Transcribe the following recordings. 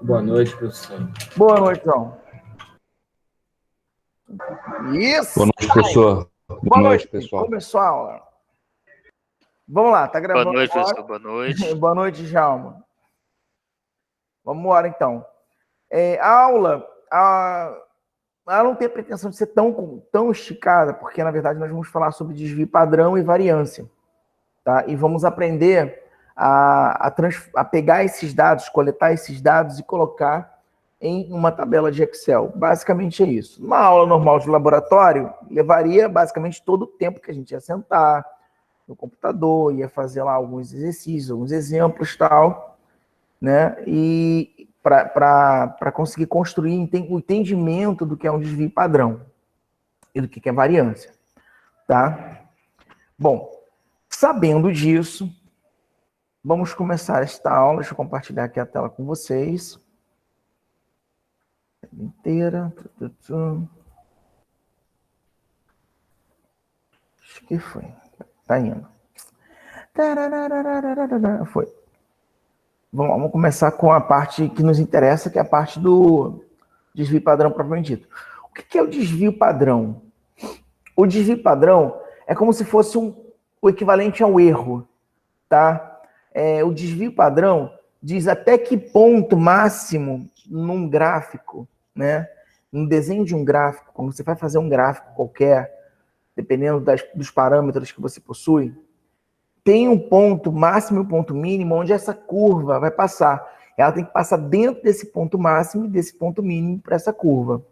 Boa noite, professor. Boa noite, João. Isso! Boa noite, professor. Boa noite, pessoal. Começou a aula. Vamos lá, tá gravando Boa noite, agora? professor. Boa noite. Boa noite, Djalma. Vamos embora, então. A aula, ela não tem a pretensão de ser tão esticada, porque, na verdade, nós vamos falar sobre desvio padrão e variância. Tá? E vamos aprender a pegar esses dados, coletar esses dados e colocar em uma tabela de Excel. Basicamente é isso. Uma aula normal de laboratório levaria basicamente todo o tempo que a gente ia sentar no computador, ia fazer lá alguns exercícios, alguns exemplos e tal, né? E para conseguir construir o entendimento do que é um desvio padrão e do que é variância, tá? Bom, sabendo disso, vamos começar esta aula. Deixa eu compartilhar aqui a tela com vocês. Inteira. Acho que foi. Tá indo. Foi. Vamos começar com a parte que nos interessa, que é a parte do desvio padrão propriamente dito. O que é o desvio padrão? O desvio padrão é como se fosse o equivalente ao erro, tá? O desvio padrão diz até que ponto máximo num gráfico, né? No desenho de um gráfico, quando você vai fazer um gráfico qualquer, dependendo dos parâmetros que você possui, tem um ponto máximo e um ponto mínimo onde essa curva vai passar. Ela tem que passar dentro desse ponto máximo e desse ponto mínimo para essa curva.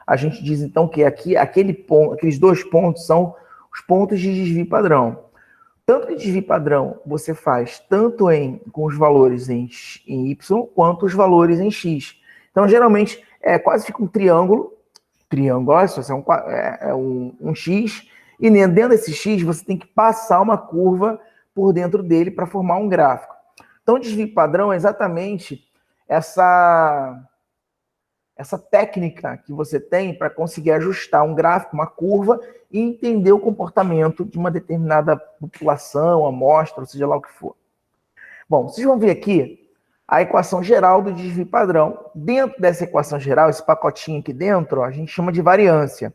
A gente diz, então, que aqui, aqueles dois pontos são os pontos de desvio padrão. Tanto que desvio padrão você faz tanto com os valores em Y quanto os valores em X. Então, geralmente, quase fica um triângulo, olha só, é um X, e dentro desse X você tem que passar uma curva por dentro dele para formar um gráfico. Então, desvio padrão é exatamente essa técnica que você tem para conseguir ajustar um gráfico, uma curva, e entender o comportamento de uma determinada população, amostra, ou seja lá o que for. Bom, vocês vão ver aqui a equação geral do desvio padrão. Dentro dessa equação geral, esse pacotinho aqui dentro, a gente chama de variância.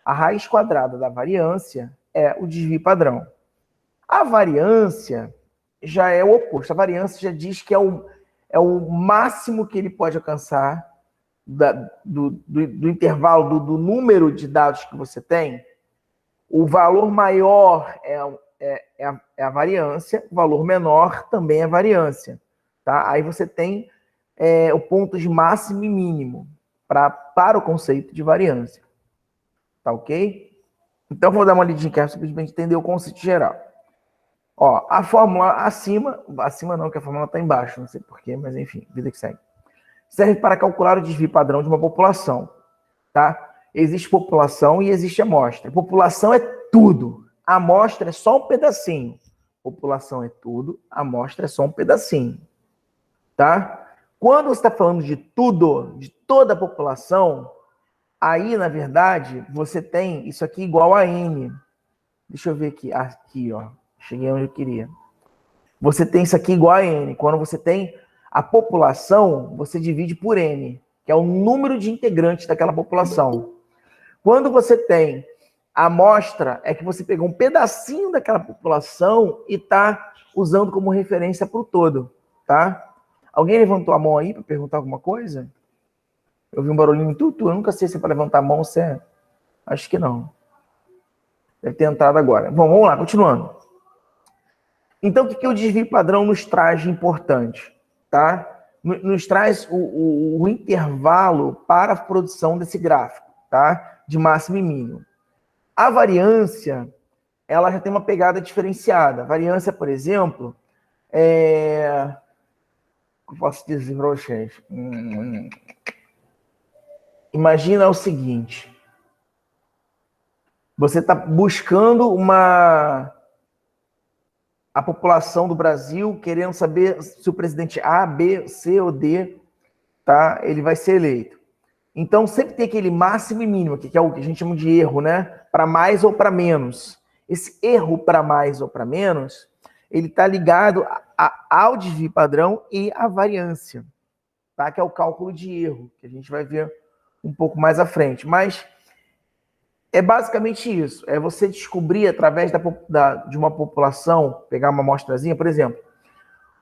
A raiz quadrada da variância é o desvio padrão. A variância já é o oposto. A variância já diz que é o máximo que ele pode alcançar do intervalo, do número de dados que você tem. O valor maior é a variância, o valor menor também é variância. Tá? Aí você tem o ponto de máximo e mínimo para o conceito de variância. Tá ok? Então, vou dar uma lidinha aqui, simplesmente entender o conceito geral. Ó, a fórmula acima não, que a fórmula está embaixo, não sei porquê, mas enfim, vida que segue. Serve para calcular o desvio padrão de uma população, tá? Existe população e existe amostra. População é tudo, a amostra é só um pedacinho. População é tudo, a amostra é só um pedacinho, tá? Quando você está falando de tudo, de toda a população, aí, na verdade, você tem isso aqui igual a N. Deixa eu ver aqui. Aqui, ó. Cheguei onde eu queria. Você tem isso aqui igual a N. Quando você tem a população, você divide por N, que é o número de integrantes daquela população. Quando você tem a amostra, é que você pegou um pedacinho daquela população e está usando como referência para o todo, tá? Alguém levantou a mão aí para perguntar alguma coisa? Eu vi um barulhinho tudo, eu nunca sei se é para levantar a mão ou se é... Acho que não. Deve ter entrado agora. Bom, vamos lá, continuando. Então, o que o desvio padrão nos traz de importante? Tá? Nos traz o intervalo para a produção desse gráfico, tá? De máximo e mínimo. A variância, ela já tem uma pegada diferenciada. A variância, por exemplo, o que eu posso dizer para vocês? Imagina o seguinte. Você está buscando a população do Brasil, querendo saber se o presidente A, B, C ou D, tá? Ele vai ser eleito. Então, sempre tem aquele máximo e mínimo, que é o que a gente chama de erro, né? Para mais ou para menos. Esse erro para mais ou para menos, ele está ligado ao desvio padrão e à variância. tá? Que é o cálculo de erro, que a gente vai ver um pouco mais à frente. Mas é basicamente isso. É você descobrir, através de uma população, pegar uma amostrazinha, por exemplo,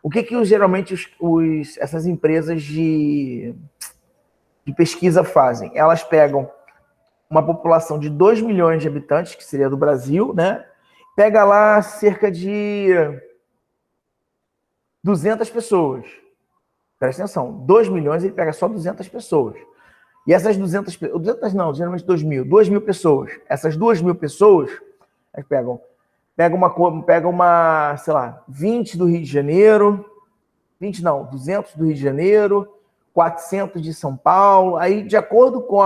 o que geralmente essas empresas de pesquisa fazem? Elas pegam uma população de 2 milhões de habitantes, que seria do Brasil, né? Pega lá cerca de 200 pessoas. Presta atenção, 2 milhões ele pega só 200 pessoas. E essas 200 não, geralmente 2 mil pessoas. Essas 2 mil pessoas, elas pega uma, sei lá, 20 do Rio de Janeiro, 200 do Rio de Janeiro, 400 de São Paulo, aí de acordo com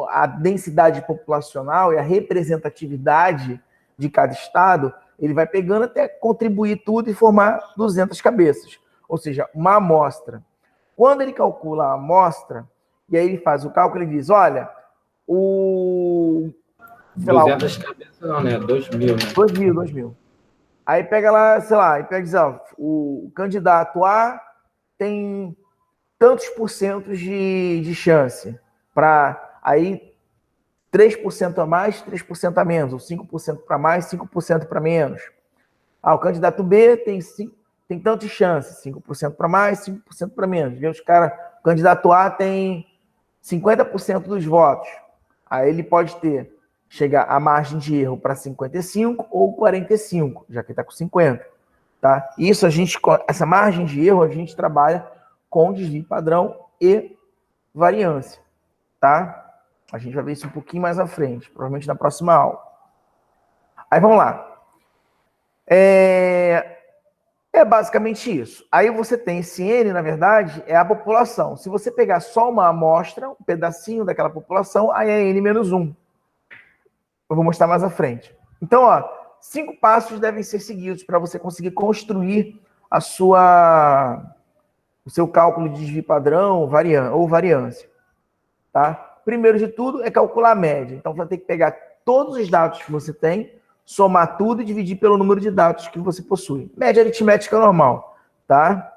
a densidade populacional e a representatividade de cada estado, ele vai pegando até contribuir tudo e formar 200 cabeças. Ou seja, uma amostra. Quando ele calcula a amostra, e aí ele faz o cálculo, ele diz, olha, 200 cabeças não, né? 2 mil, né? 2 mil. Aí pega lá, sei lá, e pega e diz, ó, o candidato A tem tantos por cento de chance para aí 3% a mais, 3% a menos, ou 5% para mais, 5% para menos. Ah, o candidato B tem tanto de chance, 5% para mais, 5% para menos. O candidato A tem 50% dos votos. Aí ele pode chegar a margem de erro para 55 ou 45, já que ele está com 50. Tá? Isso essa margem de erro a gente trabalha com desvio padrão e variância. Tá? A gente vai ver isso um pouquinho mais à frente, provavelmente na próxima aula. Aí vamos lá. É basicamente isso. Aí você tem esse N, na verdade, é a população. Se você pegar só uma amostra, um pedacinho daquela população, aí é N-1. Eu vou mostrar mais à frente. Então, 5 passos devem ser seguidos para você conseguir construir o seu cálculo de desvio padrão ou variância. Tá? Primeiro de tudo é calcular a média. Então, você vai ter que pegar todos os dados que você tem, somar tudo e dividir pelo número de dados que você possui. Média aritmética normal, tá?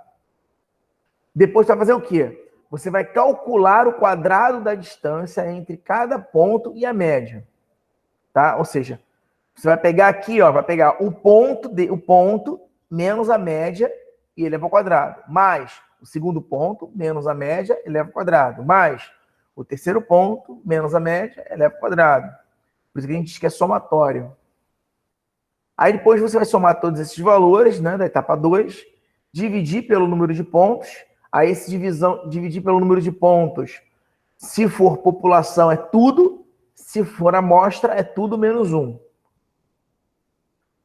Depois você vai fazer o quê? Você vai calcular o quadrado da distância entre cada ponto e a média, tá? Ou seja, você vai pegar aqui, vai pegar o ponto menos a média e eleva ao quadrado, mais o segundo ponto menos a média eleva ao quadrado, mais o terceiro ponto menos a média eleva ao quadrado. Por isso que a gente diz que é somatório. Aí depois você vai somar todos esses valores, né, da etapa 2, dividir pelo número de pontos. Aí dividir pelo número de pontos, se for população é tudo, se for amostra é tudo menos 1.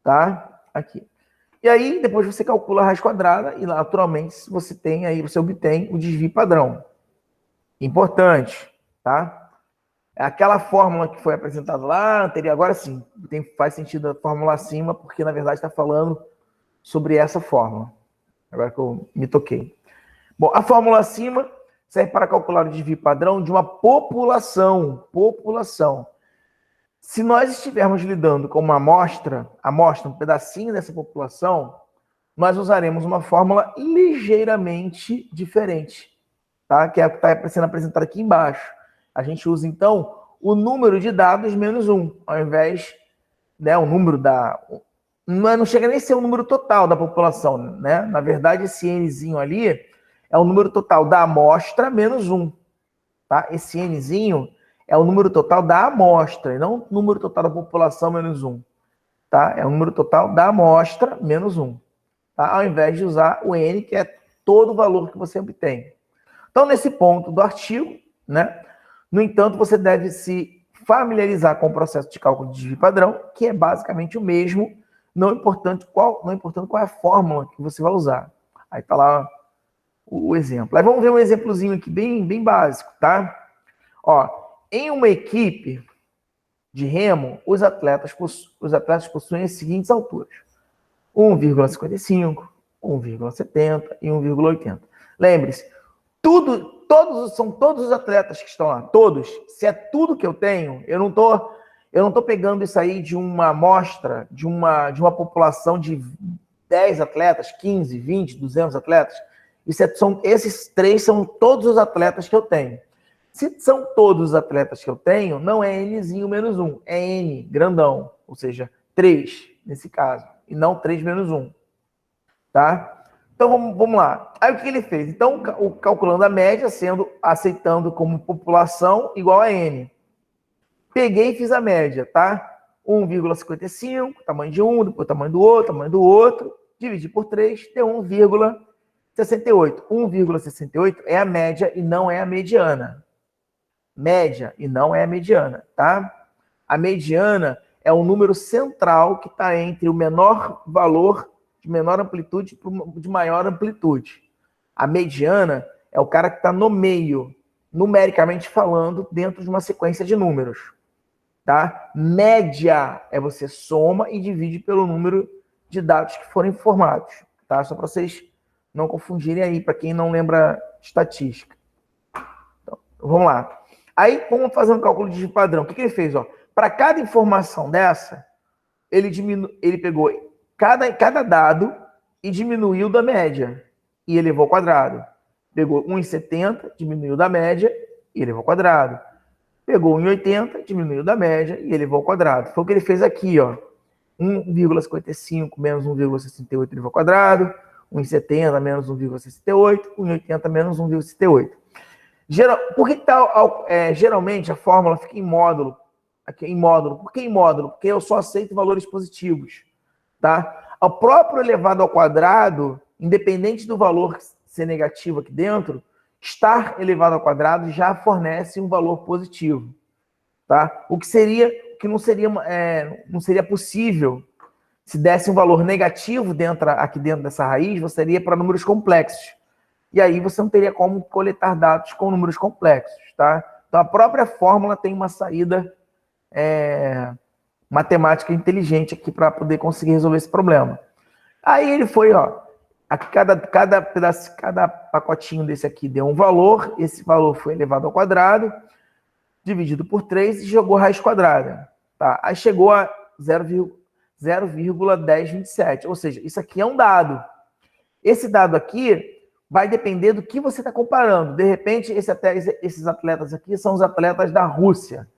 Tá? Aqui. E aí depois você calcula a raiz quadrada e naturalmente você obtém o desvio padrão. Importante, tá? Aquela fórmula que foi apresentada lá anterior, agora sim, faz sentido a fórmula acima, porque na verdade está falando sobre essa fórmula. Agora que eu me toquei. Bom, a fórmula acima serve para calcular o desvio padrão de uma população. Se nós estivermos lidando com uma amostra, um pedacinho dessa população, nós usaremos uma fórmula ligeiramente diferente, tá? Que é a que está sendo apresentada aqui embaixo. A gente usa, então, o número de dados menos 1, ao invés, né, o número não chega nem a ser o número total da população, né? Na verdade, esse Nzinho ali é o número total da amostra menos 1, tá? Esse Nzinho é o número total da amostra, e não o número total da população menos 1, tá? É o número total da amostra menos 1, tá? Ao invés de usar o N, que é todo o valor que você obtém. Então, nesse ponto do artigo, né? No entanto, você deve se familiarizar com o processo de cálculo de desvio padrão, que é basicamente o mesmo, não importando qual é a fórmula que você vai usar. Aí está lá o exemplo. Aí vamos ver um exemplozinho aqui bem básico, tá? Em uma equipe de remo, os atletas possuem as seguintes alturas: 1,55, 1,70 e 1,80. Lembre-se, são todos os atletas que estão lá, todos. Se é tudo que eu tenho, eu não tô pegando isso aí de uma amostra, de uma população de 10 atletas, 15, 20, 200 atletas. Esses 3 são todos os atletas que eu tenho. Se são todos os atletas que eu tenho, não é Nzinho menos 1, é N, grandão, ou seja, 3, nesse caso, e não 3 menos 1. Tá? Então, vamos lá. Aí, o que ele fez? Então, calculando a média, aceitando como população igual a N. Peguei e fiz a média, tá? 1,55, tamanho de um, depois tamanho do outro, dividi por 3, deu 1,68. 1,68 é a média e não é a mediana. Média e não é a mediana, tá? A mediana é o número central que está entre o menor valor de menor amplitude para de maior amplitude. A mediana é o cara que está no meio, numericamente falando, dentro de uma sequência de números. Tá? Média é você soma e divide pelo número de dados que foram informados. Tá? Só para vocês não confundirem aí, para quem não lembra estatística. Então, vamos lá. Aí, vamos fazer um cálculo de padrão. O que ele fez? Para cada informação dessa, ele pegou cada dado e diminuiu da média e elevou ao quadrado. Pegou 1,70, diminuiu da média e elevou ao quadrado. Pegou 1,80, diminuiu da média e elevou ao quadrado. Foi o que ele fez aqui, ó. 1,55 menos 1,68 elevou ao quadrado, 1,70 menos 1,68, 1,80 menos 1,68. Por que geralmente a fórmula fica em módulo? Aqui em módulo. Por que em módulo? Porque eu só aceito valores positivos. Tá? O próprio elevado ao quadrado, independente do valor ser negativo aqui dentro, estar elevado ao quadrado já fornece um valor positivo. Tá? O que não seria possível se desse um valor negativo aqui dentro dessa raiz, você seria para números complexos. E aí você não teria como coletar dados com números complexos. Tá? Então a própria fórmula tem uma saída matemática inteligente aqui para poder conseguir resolver esse problema. Aí ele foi, cada pacotinho desse aqui deu um valor, esse valor foi elevado ao quadrado, dividido por 3 e jogou raiz quadrada. Tá? Aí chegou a 0,1027, ou seja, isso aqui é um dado. Esse dado aqui vai depender do que você está comparando. De repente, esses atletas aqui são os atletas da Rússia.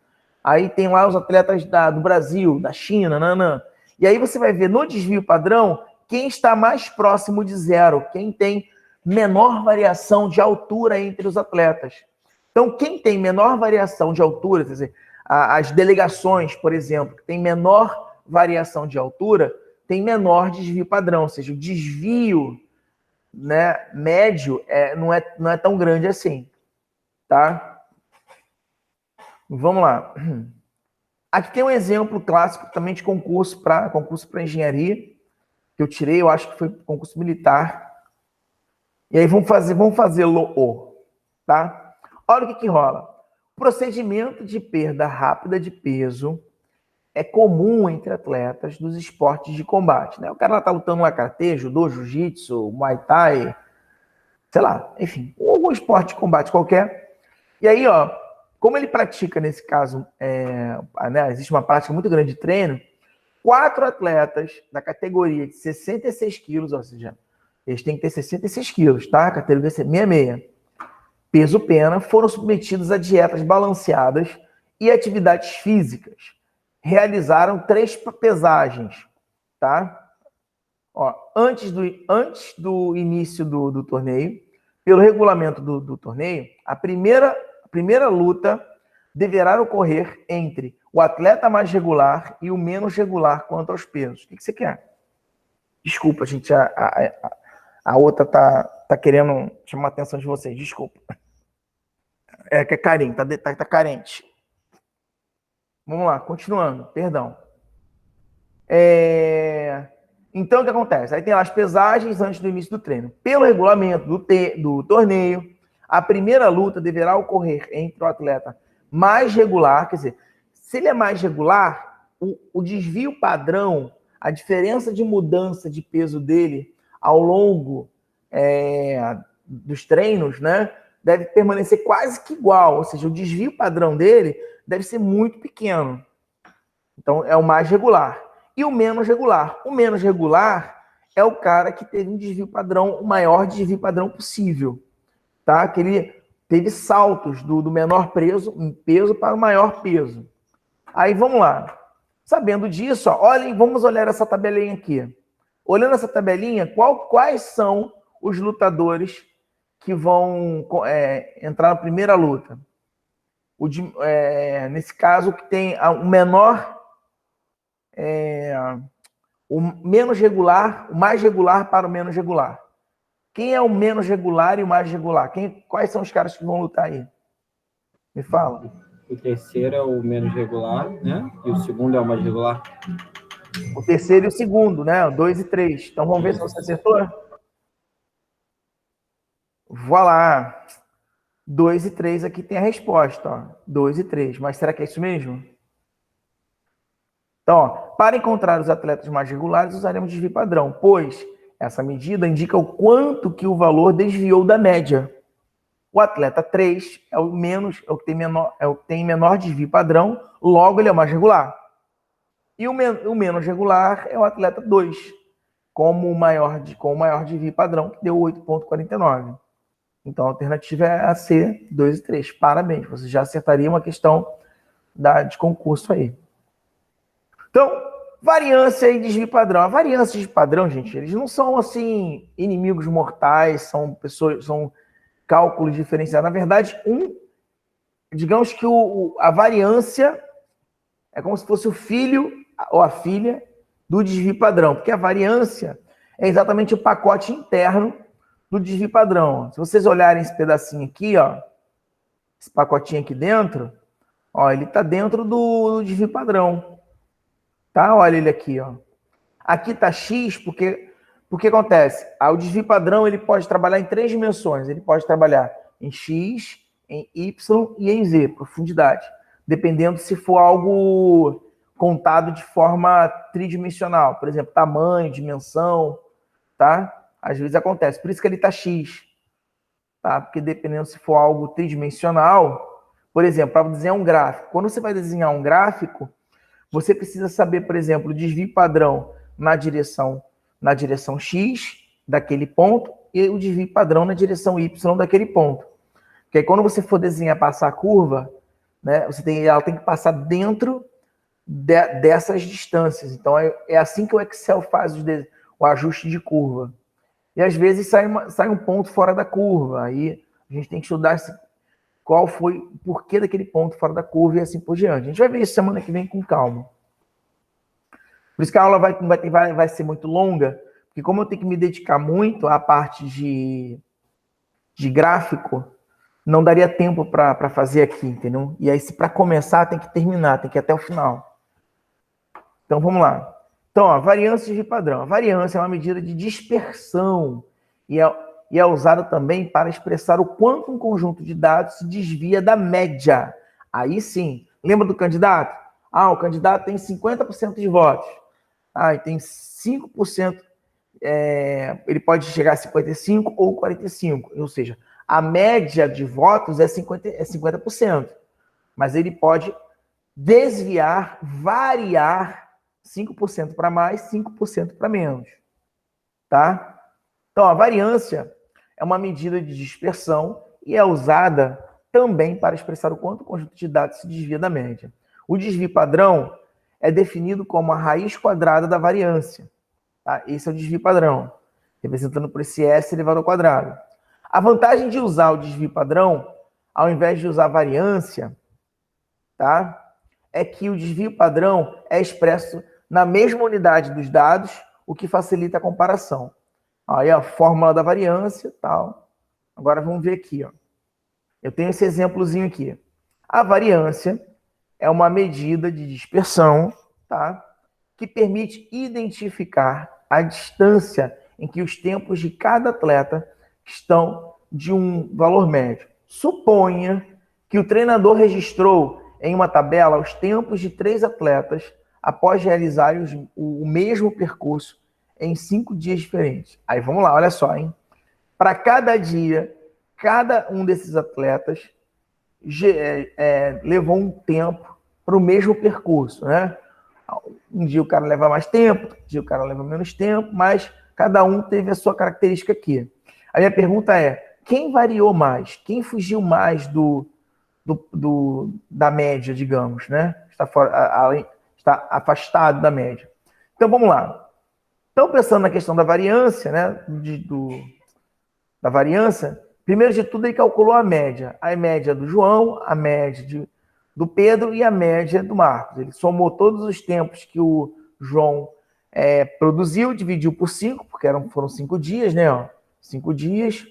Aí tem lá os atletas do Brasil, da China, nanã. E aí você vai ver no desvio padrão quem está mais próximo de zero, quem tem menor variação de altura entre os atletas. Então, quem tem menor variação de altura, quer dizer, as delegações, por exemplo, que tem menor variação de altura, tem menor desvio padrão, ou seja, o desvio, né, médio não é tão grande assim. Tá? Vamos lá. Aqui tem um exemplo clássico também de concurso para engenharia, que eu tirei, eu acho que foi concurso militar. E aí vamos fazê-lo, tá? Olha o que rola. Procedimento de perda rápida de peso é comum entre atletas dos esportes de combate, né? O cara lá tá lutando lá karatê, judô, jiu-jitsu, muay thai, sei lá, enfim, algum esporte de combate qualquer. E aí, como ele pratica, nesse caso, né, existe uma prática muito grande de treino, 4 atletas da categoria de 66 quilos, ou seja, eles têm que ter 66 quilos, tá? A categoria 66. Peso pena, foram submetidos a dietas balanceadas e atividades físicas. Realizaram 3 pesagens, tá? Antes do início do torneio, pelo regulamento do torneio, a primeira luta deverá ocorrer entre o atleta mais regular e o menos regular quanto aos pesos. O que você quer? Desculpa, gente, a outra tá querendo chamar a atenção de vocês, desculpa. Que é carinho, tá carente. Vamos lá, continuando, perdão. Então, o que acontece? Aí tem lá as pesagens antes do início do treino. Pelo regulamento do torneio, a primeira luta deverá ocorrer entre o atleta mais regular, quer dizer, se ele é mais regular, o desvio padrão, a diferença de mudança de peso dele ao longo dos treinos, né, deve permanecer quase que igual, ou seja, o desvio padrão dele deve ser muito pequeno. Então, é o mais regular. E o menos regular? O menos regular é o cara que teve um desvio padrão, o maior desvio padrão possível, tá? Que ele teve saltos do menor peso para o maior peso. Aí vamos lá. Sabendo disso, ó, vamos olhar essa tabelinha aqui. Olhando essa tabelinha, quais são os lutadores que vão entrar na primeira luta? Nesse caso, que tem o menor, o menos regular, o mais regular para o menos regular. Quem é o menos regular e o mais regular? Quais são os caras que vão lutar aí? Me fala. O terceiro é o menos regular, né? E o segundo é o mais regular. O terceiro e o segundo, né? O 2 e 3. Então vamos ver se você acertou. Voilá. 2 e 3 aqui tem a resposta, ó. 2 e 3. Mas será que é isso mesmo? Então, ó, para encontrar os atletas mais regulares, usaremos desvio padrão, pois essa medida indica o quanto que o valor desviou da média. O atleta 3 é o que tem menor desvio padrão, logo ele é o mais regular. E o menos regular é o atleta 2, com o maior desvio padrão, que deu 8,49. Então a alternativa é a C, 2 e 3. Parabéns, você já acertaria uma questão de concurso aí. Então, variância e desvio padrão. A variância e desvio padrão, gente, eles não são assim inimigos mortais, são cálculos diferenciados. Na verdade, digamos que a variância é como se fosse o filho ou a filha do desvio padrão, porque a variância é exatamente o pacote interno do desvio padrão. Se vocês olharem esse pedacinho aqui, ó, esse pacotinho aqui dentro, ó, ele está dentro do desvio padrão. Tá? Olha ele aqui, ó. Aqui está X porque acontece? O desvio padrão ele pode trabalhar em 3 dimensões. Ele pode trabalhar em X, em Y e em Z, profundidade. Dependendo se for algo contado de forma tridimensional. Por exemplo, tamanho, dimensão, tá? Às vezes acontece. Por isso que ele está X. Tá? Porque dependendo se for algo tridimensional, por exemplo, para desenhar um gráfico. Quando você vai desenhar um gráfico, você precisa saber, por exemplo, o desvio padrão na direção X daquele ponto e o desvio padrão na direção Y daquele ponto. Porque aí, quando você for desenhar, passar a curva, né, ela tem que passar dentro dessas distâncias. Então, é assim que o Excel faz o ajuste de curva. E, às vezes, sai um ponto fora da curva. Aí, a gente tem que estudar qual foi o porquê daquele ponto fora da curva e assim por diante. A gente vai ver isso semana que vem com calma. Por isso que a aula vai ser muito longa, porque como eu tenho que me dedicar muito à parte de gráfico, não daria tempo para fazer aqui, entendeu? E aí, se para começar, tem que terminar, tem que ir até o final. Então, vamos lá. Então, ó, variância de padrão. A variância é uma medida de dispersão e é usada também para expressar o quanto um conjunto de dados se desvia da média. Aí sim. Lembra do candidato? O candidato tem 50% de votos. E tem 5%. Ele pode chegar a 55% ou 45%. Ou seja, a média de votos é 50%. Mas ele pode desviar, variar 5% para mais, 5% para menos. Tá? Então, a variância é uma medida de dispersão e é usada também para expressar o quanto o conjunto de dados se desvia da média. O desvio padrão é definido como a raiz quadrada da variância. Tá? Esse é o desvio padrão, representando por esse S elevado ao quadrado. A vantagem de usar o desvio padrão, ao invés de usar a variância, tá? É que o desvio padrão é expresso na mesma unidade dos dados, o que facilita a comparação. Aí a fórmula da variância, tal. Agora vamos ver aqui, ó. Eu tenho esse exemplozinho aqui. A variância é uma medida de dispersão, tá? Que permite identificar a distância em que os tempos de cada atleta estão de um valor médio. Suponha que o treinador registrou em uma tabela os tempos de 3 atletas após realizarem o mesmo percurso em 5 dias diferentes. Aí vamos lá, olha só, hein? Para cada dia, cada um desses atletas levou um tempo para o mesmo percurso, né? Um dia o cara leva mais tempo, outro dia o cara leva menos tempo, mas Cada um teve a sua característica aqui. A minha pergunta é, quem variou mais? Quem fugiu mais da média, digamos, né? Está afastado da média. Então, vamos lá. Então, pensando na questão da variância, né? Da variância, primeiro de tudo, ele calculou a média. A média do João, a média do Pedro e a média do Marcos. Ele somou todos os tempos que o João produziu, dividiu por 5, porque foram 5 dias, né? 5 dias.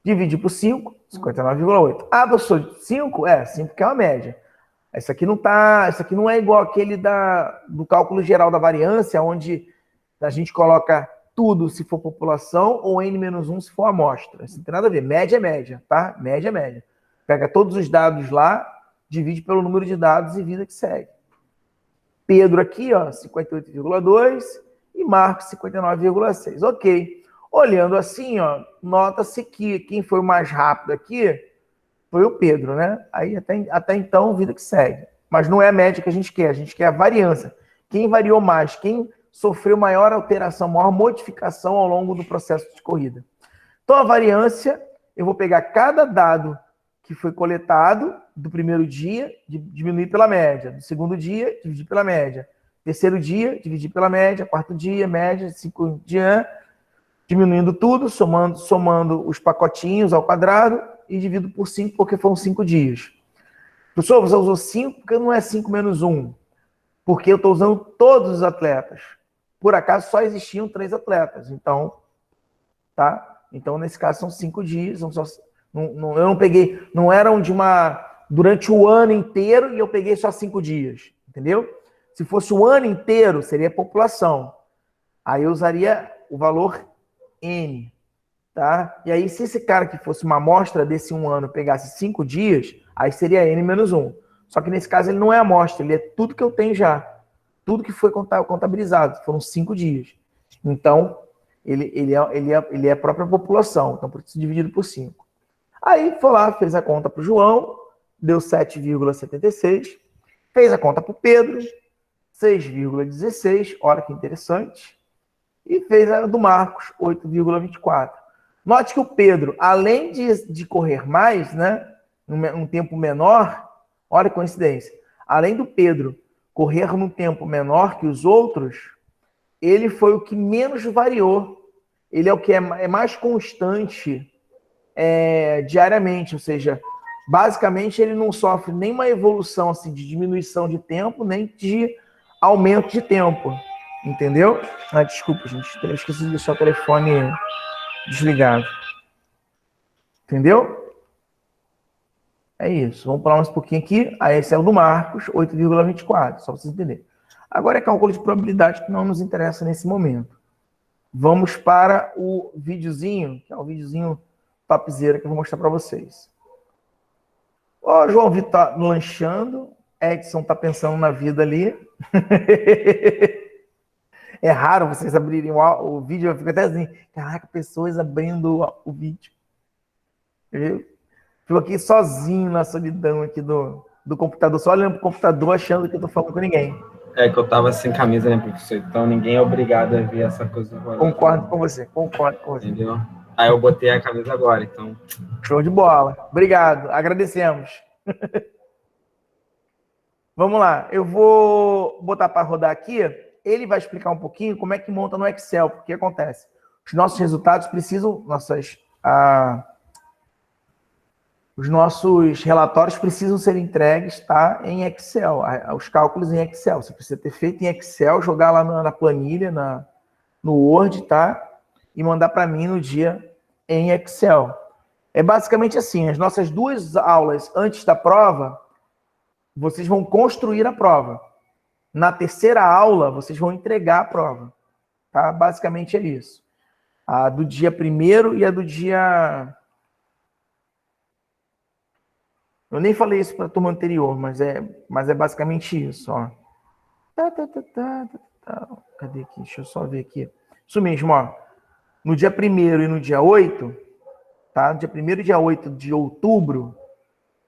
Dividiu por 5, 59,8. Ah, professor, 5? 5 que é uma média. Isso aqui não é igual aquele do cálculo geral da variância, onde a gente coloca tudo se for população ou N-1 se for amostra. Isso não tem nada a ver. Média é média, tá? Média é média. Pega todos os dados lá, divide pelo número de dados e vida que segue. Pedro aqui, 58,2 e Marcos 59,6. Ok. Olhando assim, nota-se que quem foi o mais rápido aqui foi o Pedro, né? Aí até então, vida que segue. Mas não é a média que a gente quer a variância. Quem variou mais, quem sofreu maior alteração, maior modificação ao longo do processo de corrida. Então, a variância, eu vou pegar cada dado que foi coletado do primeiro dia, diminuir pela média. Do segundo dia, dividir pela média. Terceiro dia, dividir pela média. Quarto dia, média. 5 dias, diminuindo tudo, somando os pacotinhos ao quadrado e divido por 5, porque foram 5 dias. Professor, você usou 5 porque não é 5 menos 1. Porque eu estou usando todos os atletas. Por acaso, só existiam 3 atletas. Então, tá? Então, nesse caso, são 5 dias. Eu não peguei, não eram durante o ano inteiro e eu peguei só 5 dias. Entendeu? Se fosse o ano inteiro, seria população. Aí eu usaria o valor N. Tá? E aí, se esse cara que fosse uma amostra desse um ano pegasse 5 dias, aí seria N menos 1. Só que nesse caso ele não é amostra, ele é tudo que eu tenho já. Tudo que foi contabilizado. Foram 5 dias. Então, ele é a própria população. Então, por isso dividido por 5. Aí, foi lá, fez a conta para o João, deu 7,76. Fez a conta para o Pedro, 6,16. Olha que interessante. E fez a do Marcos, 8,24. Note que o Pedro, além de correr mais, né, num tempo menor, olha a coincidência, além do Pedro correr num tempo menor que os outros, ele foi o que menos variou. Ele é o que é mais constante diariamente, ou seja, basicamente ele não sofre nenhuma evolução assim, de diminuição de tempo, nem de aumento de tempo. Entendeu? Desculpa, gente, eu esqueci de deixar o telefone desligado. Entendeu? É isso. Vamos pular mais um pouquinho aqui. Aí esse é o do Marcos, 8,24, só para vocês entenderem. Agora é cálculo de probabilidade que não nos interessa nesse momento. Vamos para o videozinho, que é o videozinho topzera que eu vou mostrar para vocês. Ó, João Vitor tá lanchando, Edson tá pensando na vida ali. É raro vocês abrirem o vídeo, eu fico até assim, caraca, pessoas abrindo o vídeo. Eu fico aqui sozinho na solidão aqui do computador, só olhando pro computador, achando que eu tô falando com ninguém. É que eu tava sem camisa, né, professor? Então ninguém é obrigado a ver essa coisa. Concordo com você. Entendeu? Aí eu botei a camisa agora, então... Show de bola. Obrigado, agradecemos. Vamos lá, eu vou botar para rodar aqui. Ele vai explicar um pouquinho como é que monta no Excel, porque acontece. Os nossos resultados precisam, os nossos relatórios precisam ser entregues, tá, em Excel, os cálculos em Excel. Você precisa ter feito em Excel, jogar lá na planilha, no Word, tá, e mandar para mim no dia em Excel. É basicamente assim, as nossas 2 aulas antes da prova, vocês vão construir a prova. Na terceira aula, vocês vão entregar a prova. Tá? Basicamente é isso. A do dia 1º e a do dia... Eu nem falei isso para a turma anterior, mas é basicamente isso. Ó. Cadê aqui? Deixa eu só ver aqui. Isso mesmo, ó. No dia 1º e no dia 8, tá? No dia 1º e dia 8 de outubro,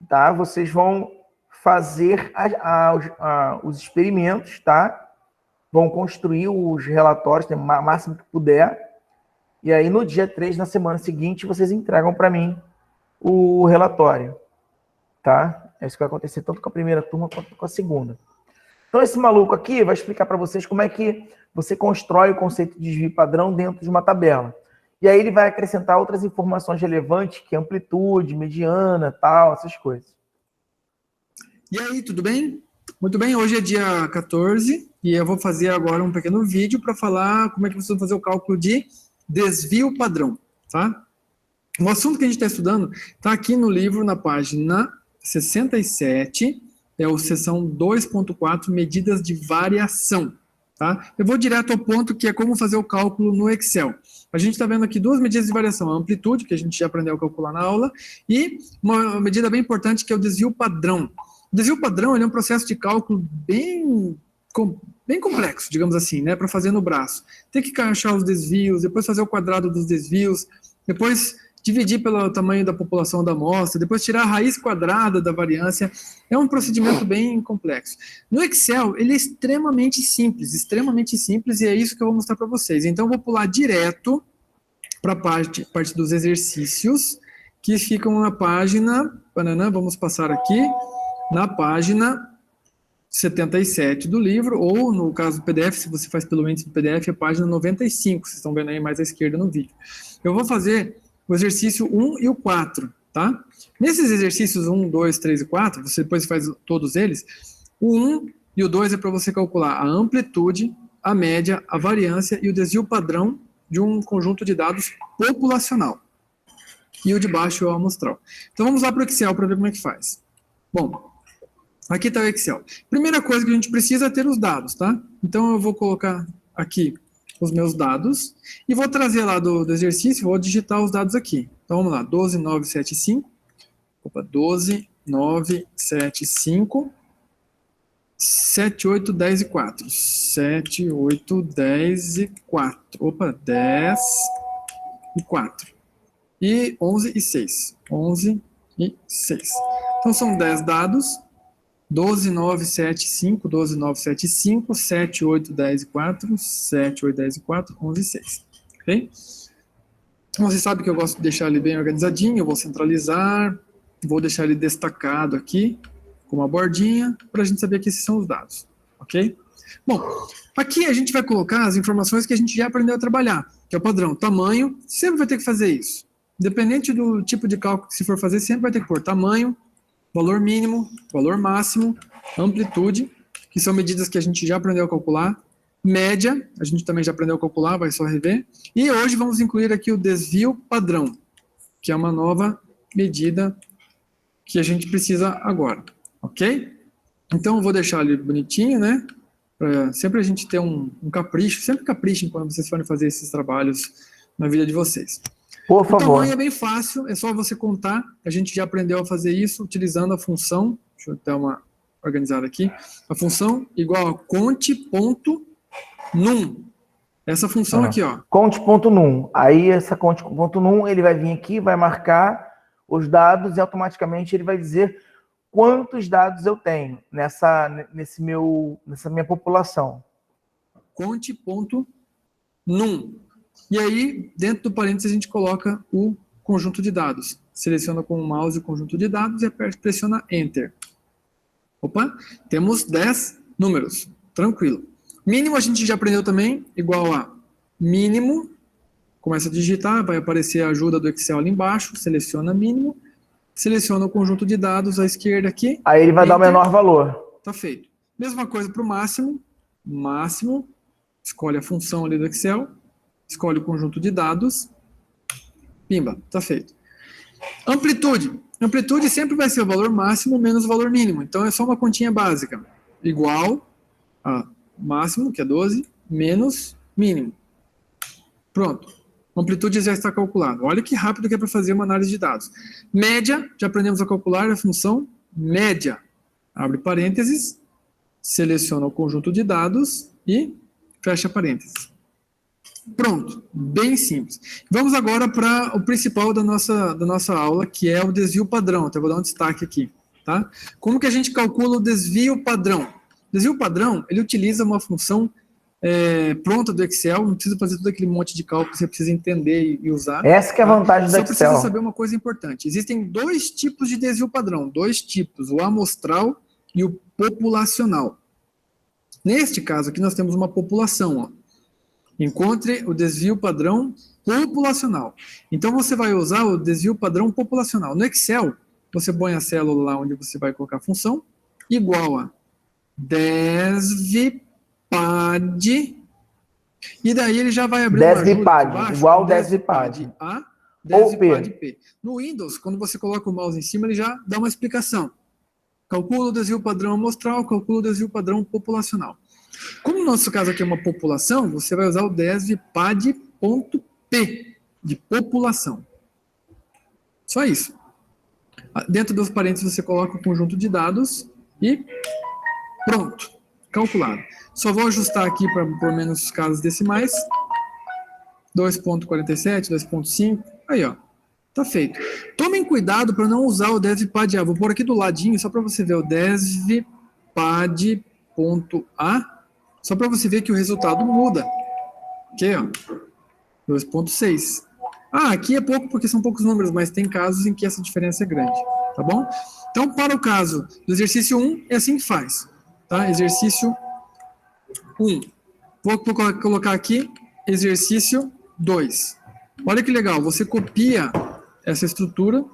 tá? Vocês vão fazer os experimentos, tá? vão construir os relatórios, o máximo que puder, e aí no dia 3, na semana seguinte, vocês entregam para mim o relatório, tá? É isso que vai acontecer tanto com a primeira turma quanto com a segunda. Então esse maluco aqui vai explicar para vocês como é que você constrói o conceito de desvio padrão dentro de uma tabela. E aí ele vai acrescentar outras informações relevantes, que é amplitude, mediana, tal, essas coisas. E aí, tudo bem? Muito bem, hoje é dia 14 e eu vou fazer agora um pequeno vídeo para falar como é que vocês vão fazer o cálculo de desvio padrão, tá? O assunto que a gente está estudando está aqui no livro, na página 67, é o seção 2.4, medidas de variação, tá? Eu vou direto ao ponto, que é como fazer o cálculo no Excel. A gente está vendo aqui duas medidas de variação, a amplitude, que a gente já aprendeu a calcular na aula, e uma medida bem importante, que é o desvio padrão. O desvio padrão ele é um processo de cálculo bem complexo, digamos assim, né, para fazer no braço. Tem que achar os desvios, depois fazer o quadrado dos desvios, depois dividir pelo tamanho da população da amostra, depois tirar a raiz quadrada da variância. É um procedimento bem complexo. No Excel, ele é extremamente simples, e é isso que eu vou mostrar para vocês. Então, eu vou pular direto para a parte dos exercícios, que ficam na página, vamos passar aqui, na página 77 do livro, ou no caso do PDF, se você faz pelo índice do PDF, é a página 95, vocês estão vendo aí mais à esquerda no vídeo. Eu vou fazer o exercício 1 e o 4, tá? Nesses exercícios 1, 2, 3 e 4, você depois faz todos eles, o 1 e o 2 é para você calcular a amplitude, a média, a variância e o desvio padrão de um conjunto de dados populacional. E o de baixo é o amostral. Então vamos lá para o Excel para ver como é que faz. Bom, aqui está o Excel. Primeira coisa que a gente precisa é ter os dados, tá? Então eu vou colocar aqui os meus dados e vou trazer lá do exercício, vou digitar os dados aqui. Então vamos lá, 12975, 12975, 7, 8, 10 e 4. 7, 8, 10 e 4. 10 e 4. E 11 e 6. 11 e 6. Então são 10 dados. 12975, 12975, 7, 8, 10 e 4, 7, 8, 10 e 4, 11 e 6. Ok? Então, você sabe que eu gosto de deixar ele bem organizadinho, eu vou centralizar, vou deixar ele destacado aqui, com uma bordinha, para a gente saber que esses são os dados. Ok? Bom, aqui a gente vai colocar as informações que a gente já aprendeu a trabalhar, que é o padrão, tamanho, sempre vai ter que fazer isso. Independente do tipo de cálculo que se for fazer, sempre vai ter que pôr tamanho, valor mínimo, valor máximo, amplitude, que são medidas que a gente já aprendeu a calcular, média, a gente também já aprendeu a calcular, vai só rever, e hoje vamos incluir aqui o desvio padrão, que é uma nova medida que a gente precisa agora, ok? Então eu vou deixar ali bonitinho, né, para sempre a gente ter um capricho, sempre caprichem quando vocês forem fazer esses trabalhos na vida de vocês. Por favor. O tamanho é bem fácil, é só você contar. A gente já aprendeu a fazer isso utilizando a função, deixa eu dar uma organizada aqui, a função igual a conte.num. Essa função aqui, ó. Conte.num. Aí essa conte.num, ele vai vir aqui, vai marcar os dados e automaticamente ele vai dizer quantos dados eu tenho nessa minha população. Conte.num. E aí, dentro do parênteses, a gente coloca o conjunto de dados. Seleciona com o mouse o conjunto de dados e pressiona Enter. Opa, temos 10 números. Tranquilo. Mínimo a gente já aprendeu também, igual a mínimo. Começa a digitar, vai aparecer a ajuda do Excel ali embaixo. Seleciona mínimo. Seleciona o conjunto de dados à esquerda aqui. Aí ele vai Enter, dar o menor valor. Tá feito. Mesma coisa para o máximo. Máximo. Escolhe a função ali do Excel. Escolhe o conjunto de dados, pimba, tá feito. Amplitude. Amplitude sempre vai ser o valor máximo menos o valor mínimo. Então é só uma continha básica. Igual a máximo, que é 12, menos mínimo. Pronto. Amplitude já está calculado. Olha que rápido que é para fazer uma análise de dados. Média, já aprendemos a calcular a função média. Abre parênteses, seleciona o conjunto de dados e fecha parênteses. Pronto, bem simples. Vamos agora para o principal da nossa aula, que é o desvio padrão. Então, eu vou dar um destaque aqui, tá? Como que a gente calcula o desvio padrão? O desvio padrão, ele utiliza uma função pronta do Excel, não precisa fazer todo aquele monte de cálculo que você precisa entender e usar. Essa que é a vantagem do Só Excel. precisa saber uma coisa importante. Existem dois tipos de desvio padrão, dois tipos, o amostral e o populacional. Neste caso aqui nós temos uma população, ó. Encontre o desvio padrão populacional. Então você vai usar o desvio padrão populacional. No Excel, você põe a célula lá onde você vai colocar a função, igual a desvpad, e daí ele já vai abrir uma ajuda Desvpad, aqui embaixo, igual com desvpad. A, Ou desvpad P. No Windows, quando você coloca o mouse em cima, ele já dá uma explicação. Calcula o desvio padrão amostral, calcula o desvio padrão populacional. Como no nosso caso aqui é uma população, você vai usar o desvpad.p, de população. Só isso. Dentro dos parênteses você coloca o conjunto de dados e pronto, calculado. Só vou ajustar aqui para por menos casos decimais. 2.47, 2.5, aí ó, tá feito. Tomem cuidado para não usar o desvpad A. Vou pôr aqui do ladinho só para você ver o desvpad.a, só para você ver que o resultado muda. Aqui, ó, 2.6. Aqui é pouco porque são poucos números, mas tem casos em que essa diferença é grande, tá bom? Então, para o caso do exercício 1, é assim que faz, tá? Exercício 1. Vou colocar aqui exercício 2. Olha que legal, você copia essa estrutura.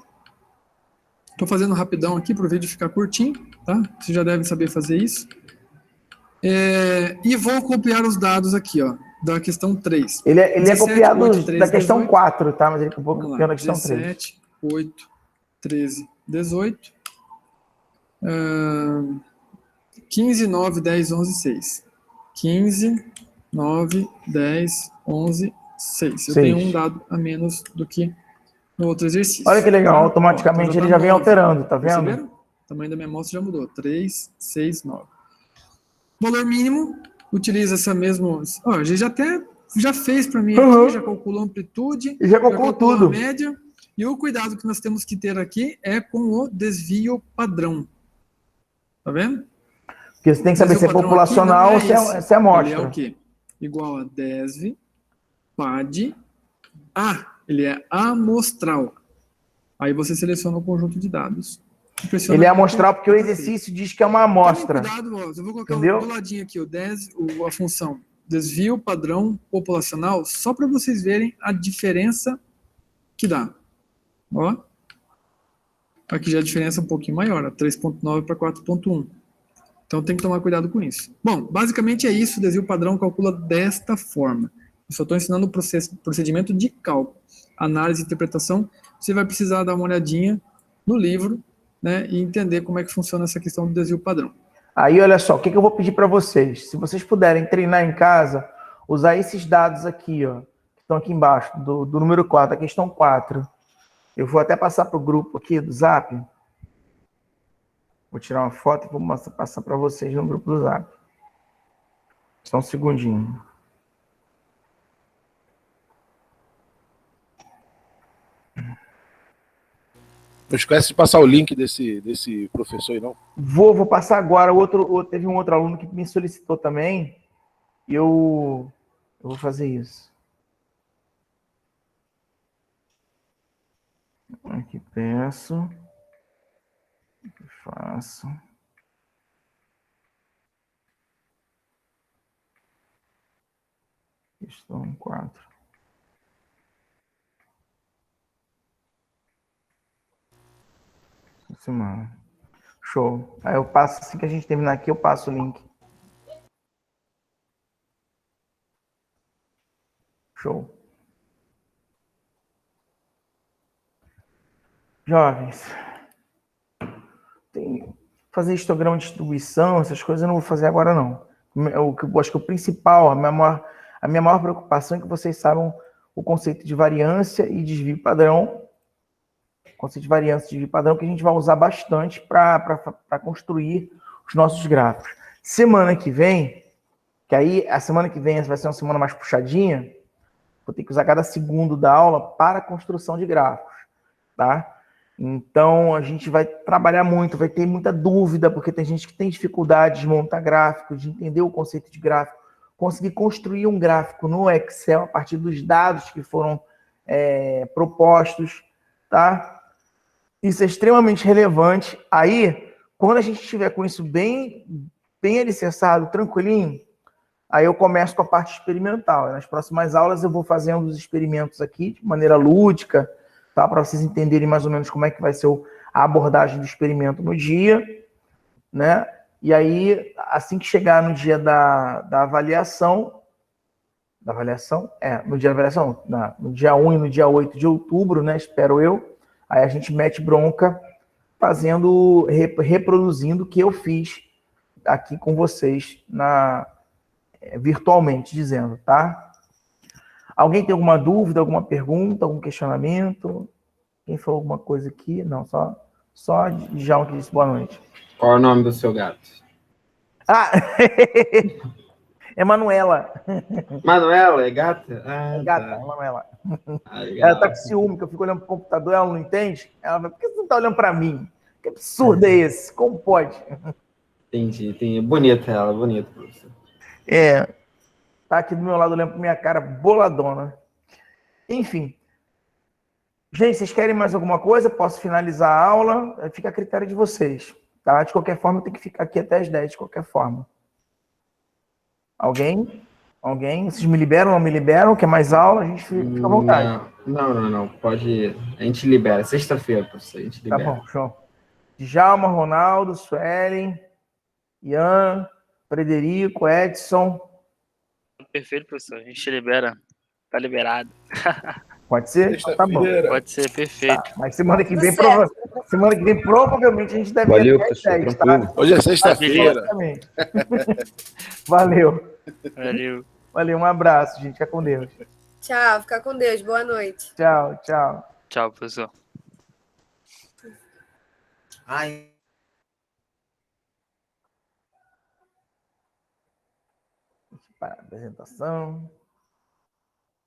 Estou fazendo rapidão aqui para o vídeo ficar curtinho, tá? Vocês já devem saber fazer isso. E vou copiar os dados aqui, ó, da questão 3. Ele é 17, copiado 8, 13, da questão 18. 4, tá? Mas ele copiou na questão 3. 17, 8, 13, 18. 15, 9, 10, 11, 6. 15, 9, 10, 11, 6. Eu tenho um dado a menos do que no outro exercício. Olha que legal, automaticamente ele já vem alterando, tá vendo? Perceberam? O tamanho da minha amostra já mudou. 3, 6, 9. Valor mínimo, utiliza essa mesma... Ó, a gente já fez para mim aqui, já calculou a amplitude, já calculou tudo. A média, e o cuidado que nós temos que ter aqui é com o desvio padrão. Tá vendo? Porque você tem que saber se é populacional ou se é amostra. Ele é o quê? Igual a desvpad A. Ele é amostral. Aí você seleciona o conjunto de dados. Ele é amostral porque o exercício diz que é uma amostra. Cuidado, ó, eu vou colocar do ladinho aqui a função desvio padrão populacional, só para vocês verem a diferença que dá. Ó. Aqui já a diferença é um pouquinho maior, 3.9 para 4.1. Então tem que tomar cuidado com isso. Bom, basicamente é isso, o desvio padrão calcula desta forma. Eu só estou ensinando o procedimento de cálculo. Análise e interpretação, você vai precisar dar uma olhadinha no livro, né, e entender como é que funciona essa questão do desvio padrão. Aí, olha só, o que eu vou pedir para vocês? Se vocês puderem treinar em casa, usar esses dados aqui, ó, que estão aqui embaixo, do número 4, a questão 4. Eu vou até passar para o grupo aqui do Zap. Vou tirar uma foto e vou passar para vocês no grupo do Zap. Só um segundinho. Não esquece de passar o link desse professor aí, não? Vou passar agora. Teve um outro aluno que me solicitou também. E eu vou fazer isso. Aqui peço. Aqui faço. Questão 4. Semana. Show. Aí eu passo, assim que a gente terminar aqui, eu passo o link. Show. Jovens, fazer histograma de distribuição, essas coisas eu não vou fazer agora, não. Eu acho que o principal, a minha maior preocupação é que vocês saibam o conceito de variância e desvio padrão. Conceito de variância e desvio padrão que a gente vai usar bastante para construir os nossos gráficos. Semana que vem, que aí a semana que vem vai ser uma semana mais puxadinha, vou ter que usar cada segundo da aula para a construção de gráficos, tá? Então, a gente vai trabalhar muito, vai ter muita dúvida, porque tem gente que tem dificuldade de montar gráficos, de entender o conceito de gráfico, conseguir construir um gráfico no Excel a partir dos dados que foram propostos, tá? Isso é extremamente relevante. Aí, quando a gente estiver com isso bem alicerçado, tranquilinho, aí eu começo com a parte experimental. Nas próximas aulas eu vou fazendo os experimentos aqui de maneira lúdica, tá? Para vocês entenderem mais ou menos como é que vai ser a abordagem do experimento no dia, né? E aí, assim que chegar no dia da avaliação, no dia da avaliação, no dia 1 e no dia 8 de outubro, né? Espero eu. Aí a gente mete bronca reproduzindo o que eu fiz aqui com vocês virtualmente, dizendo, tá? Alguém tem alguma dúvida, alguma pergunta, algum questionamento? Quem falou alguma coisa aqui? Não, só Djalma que disse boa noite. Qual é o nome do seu gato? Ah! É Manuela. Manuela, é gata? Ah, É gata, tá. é Manuela. Legal. Ela tá com ciúme, que eu fico olhando pro computador, ela não entende. Ela fala, por que você não tá olhando pra mim? Que absurdo é esse? Como pode? Entendi. Bonita ela, bonita, professor. Tá aqui do meu lado olhando pra minha cara, boladona. Enfim. Gente, vocês querem mais alguma coisa? Posso finalizar a aula? Fica a critério de vocês. Tá? De qualquer forma, eu tenho que ficar aqui até as 10, de qualquer forma. Alguém? Vocês me liberam, não me liberam? Quer mais aula? A gente fica à vontade. Não. Pode ir. A gente libera. Sexta-feira, professor. A gente libera. Tá bom, show. Djalma, Ronaldo, Suelen, Ian, Frederico, Edson. Perfeito, professor. A gente libera. Tá liberado. Pode ser? Tá bom. Pode ser, perfeito. Tá, mas semana que vem, provavelmente a gente deve Valeu, até professor. 10, Tranquilo. tá? Hoje é sexta-feira. Valeu. Valeu. Um abraço, gente. Fica com Deus. Tchau, fica com Deus. Boa noite. Tchau. Tchau, professor. Ai. Para a apresentação.